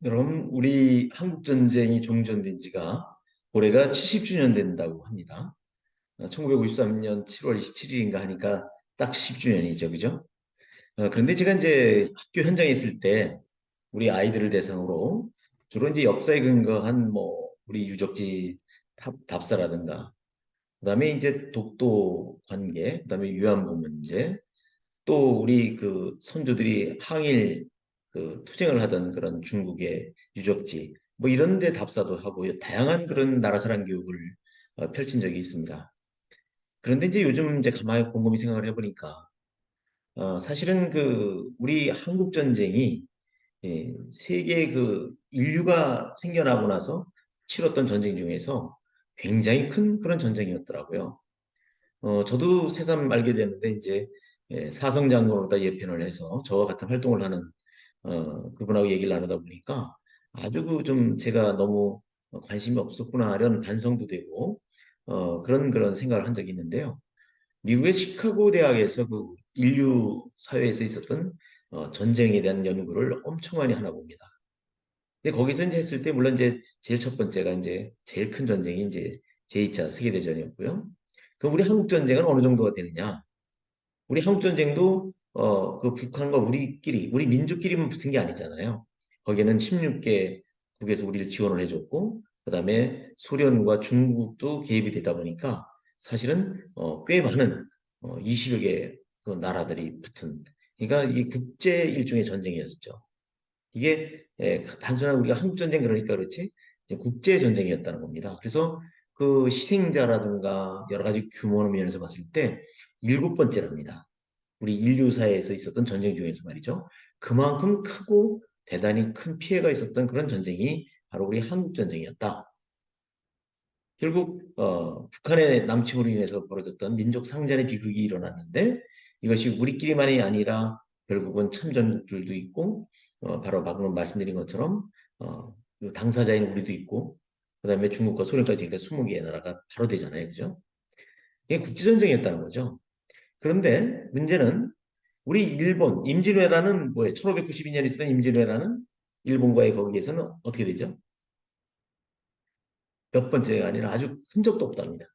여러분, 우리 한국 전쟁이 종전된 지가 올해가 70주년 된다고 합니다. 1953년 7월 27일인가 하니까 딱 70주년이죠, 그죠? 그런데 제가 이제 학교 현장에 있을 때 우리 아이들을 대상으로 주로 이제 역사에 근거한 뭐 우리 유적지 답사라든가, 그다음에 이제 독도 관계, 그다음에 위안부 문제, 또 우리 그 선조들이 항일 그 투쟁을 하던 그런 중국의 유적지 뭐 이런 데 답사도 하고 다양한 그런 나라사랑 교육을 펼친 적이 있습니다. 그런데 이제 요즘 이제 가만히 곰곰이 생각을 해보니까 사실은 그 우리 한국 전쟁이 세계 그 인류가 생겨나고 나서 치렀던 전쟁 중에서 굉장히 큰 그런 전쟁이었더라고요. 저도 새삼 알게 되는데 이제 사성장군으로다 예편을 해서 저와 같은 활동을 하는 그분하고 얘기를 나누다 보니까 아주 그 좀 제가 너무 관심이 없었구나 이런 반성도 되고 그런 생각을 한 적이 있는데요. 미국의 시카고 대학에서 그 인류 사회에서 있었던 전쟁에 대한 연구를 엄청 많이 하나 봅니다. 근데 거기서 이제 했을 때 물론 이제 제일 첫 번째가 이제 제일 큰 전쟁이 이제 제2차 세계대전이었고요. 그럼 우리 한국 전쟁은 어느 정도가 되느냐? 우리 한국 전쟁도 그 북한과 우리 민족끼리만 붙은 게 아니잖아요. 거기에는 16개 국에서 우리를 지원을 해줬고, 그다음에 소련과 중국도 개입이 되다 보니까 사실은 꽤 많은 20여 개 그 나라들이 붙은, 그러니까 이 국제 일종의 전쟁이었죠. 이게 단순한 우리가 한국 전쟁 그러니까 그렇지 이제 국제 전쟁이었다는 겁니다. 그래서 그 희생자라든가 여러 가지 규모 면에서 봤을 때 일곱 번째랍니다. 우리 인류사에서 있었던 전쟁 중에서 말이죠. 그만큼 크고 대단히 큰 피해가 있었던 그런 전쟁이 바로 우리 한국 전쟁이었다. 결국 북한의 남침으로 인해서 벌어졌던 민족 상잔의 비극이 일어났는데 이것이 우리끼리만이 아니라 결국은 참전국들도 있고 바로 방금 말씀드린 것처럼 그 당사자인 우리도 있고 그다음에 중국과 소련까지 그러니까 20개의 나라가 바로 되잖아요. 그죠? 이게 국제전쟁이었다는 거죠. 그런데 문제는 우리 일본 임진왜란은 뭐예요? 1592년에 있었던 임진왜란은 일본과의 거기에서는 어떻게 되죠? 몇 번째가 아니라 아주 흔적도 없답니다.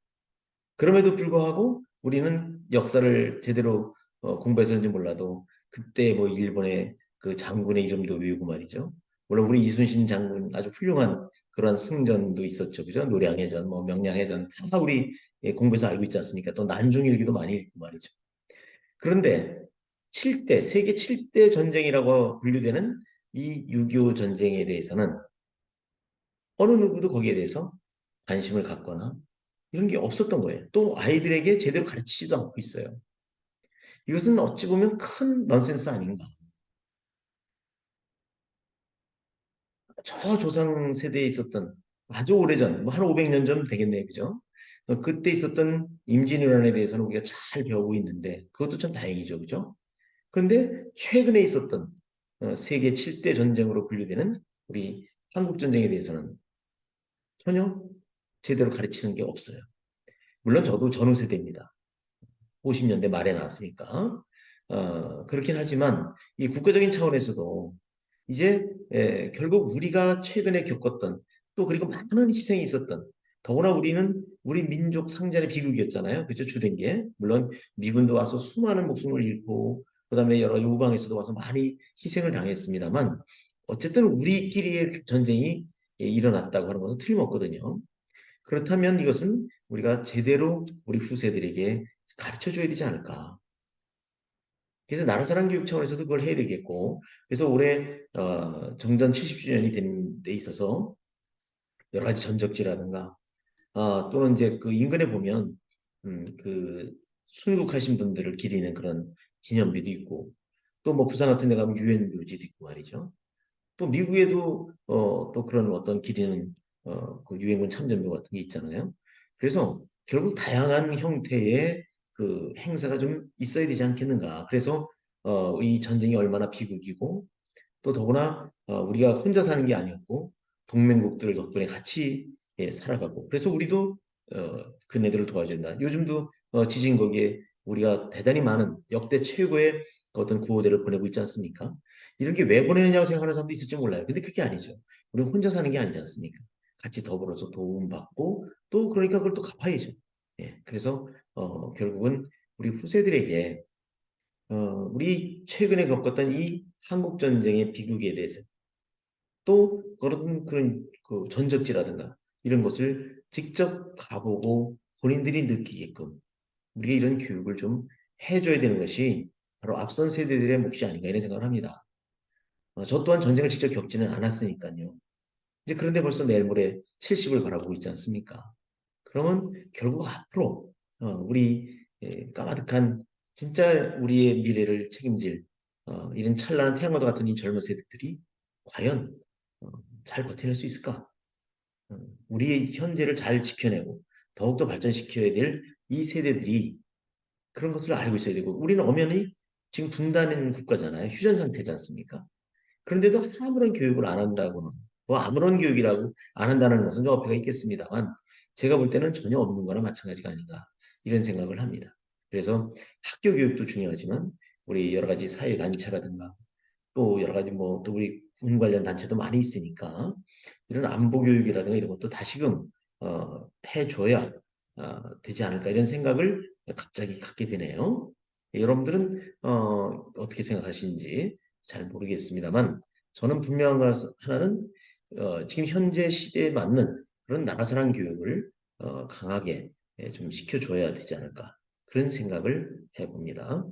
그럼에도 불구하고 우리는 역사를 제대로 공부해서는지 몰라도 그때 뭐 일본의 그 장군의 이름도 외우고 말이죠. 물론 우리 이순신 장군 아주 훌륭한 그런 승전도 있었죠. 그죠? 노량해전, 뭐 명량해전 다 우리 공부해서 알고 있지 않습니까? 또 난중일기도 많이 읽고 말이죠. 그런데 7대, 세계 7대 전쟁이라고 분류되는 이 6.25 전쟁에 대해서는 어느 누구도 거기에 대해서 관심을 갖거나 이런 게 없었던 거예요. 또 아이들에게 제대로 가르치지도 않고 있어요. 이것은 어찌 보면 큰 넌센스 아닌가. 저 조상 세대에 있었던 아주 오래전, 뭐 한 500년 전 되겠네요. 그죠? 그때 있었던 임진왜란에 대해서는 우리가 잘 배우고 있는데 그것도 참 다행이죠. 그죠? 그런데 최근에 있었던 세계 7대 전쟁으로 분류되는 우리 한국 전쟁에 대해서는 전혀 제대로 가르치는 게 없어요. 물론 저도 전후 세대입니다. 50년대 말에 나왔으니까. 그렇긴 하지만 이 국가적인 차원에서도 이제 결국 우리가 최근에 겪었던 또 그리고 많은 희생이 있었던 더구나 우리는 우리 민족 상잔의 비극이었잖아요. 그죠? 주된 게. 물론 미군도 와서 수많은 목숨을 잃고 그다음에 여러 가지 우방에서도 와서 많이 희생을 당했습니다만 어쨌든 우리끼리의 전쟁이 일어났다고 하는 것은 틀림없거든요. 그렇다면 이것은 우리가 제대로 우리 후세들에게 가르쳐 줘야 되지 않을까. 그래서 나라사랑 교육 차원에서도 그걸 해야 되겠고, 그래서 올해 정전 70주년이 된 데 있어서 여러 가지 전적지라든가 또는 이제 그 인근에 보면 그 순국하신 분들을 기리는 그런 기념비도 있고, 또 뭐 부산 같은 데 가면 유엔 묘지도 있고 말이죠. 또 미국에도 또 그런 어떤 기리는 그 유엔군 참전묘 같은 게 있잖아요. 그래서 결국 다양한 형태의 그 행사가 좀 있어야 되지 않겠는가. 그래서 이 전쟁이 얼마나 비극이고 또 더구나 우리가 혼자 사는 게 아니었고 동맹국들 덕분에 같이 살아가고 그래서 우리도 그네들을 도와준다. 요즘도 지진 거기에 우리가 대단히 많은 역대 최고의 그 어떤 구호대를 보내고 있지 않습니까? 이런 게 왜 보내느냐고 생각하는 사람도 있을지 몰라요. 근데 그게 아니죠. 우리 혼자 사는 게 아니지 않습니까? 같이 더불어서 도움받고 또 그러니까 그걸 또 갚아야죠. 예, 그래서 결국은 우리 후세들에게 우리 최근에 겪었던 이 한국 전쟁의 비극에 대해서 또 그런 그 전적지라든가 이런 것을 직접 가보고 본인들이 느끼게끔 우리가 이런 교육을 좀 해줘야 되는 것이 바로 앞선 세대들의 몫이 아닌가 이런 생각을 합니다. 저 또한 전쟁을 직접 겪지는 않았으니까요. 이제 그런데 벌써 내일 모레 70을 바라보고 있지 않습니까? 그러면 결국 앞으로 우리 까마득한 진짜 우리의 미래를 책임질 이런 찬란한 태양과도 같은 이 젊은 세대들이 과연 어, 잘 버텨낼 수 있을까? 어, 우리의 현재를 잘 지켜내고 더욱더 발전시켜야 될 이 세대들이 그런 것을 알고 있어야 되고 우리는 엄연히 지금 분단인 국가잖아요. 휴전 상태지 않습니까? 그런데도 아무런 교육을 안 한다고는 뭐 아무런 교육이라고 안 한다는 것은 좀 어폐가 있겠습니다만 제가 볼 때는 전혀 없는 거나 마찬가지가 아닌가 이런 생각을 합니다. 그래서 학교 교육도 중요하지만 우리 여러 가지 사회 단체라든가 또 여러 가지 뭐 또 우리 군 관련 단체도 많이 있으니까 이런 안보 교육이라든가 이런 것도 다시금 해줘야 되지 않을까 이런 생각을 갑자기 갖게 되네요. 여러분들은 어떻게 생각하시는지 잘 모르겠습니다만 저는 분명한 것 하나는 지금 현재 시대에 맞는 그런 나라사랑 교육을 강하게 좀 시켜줘야 되지 않을까 그런 생각을 해봅니다.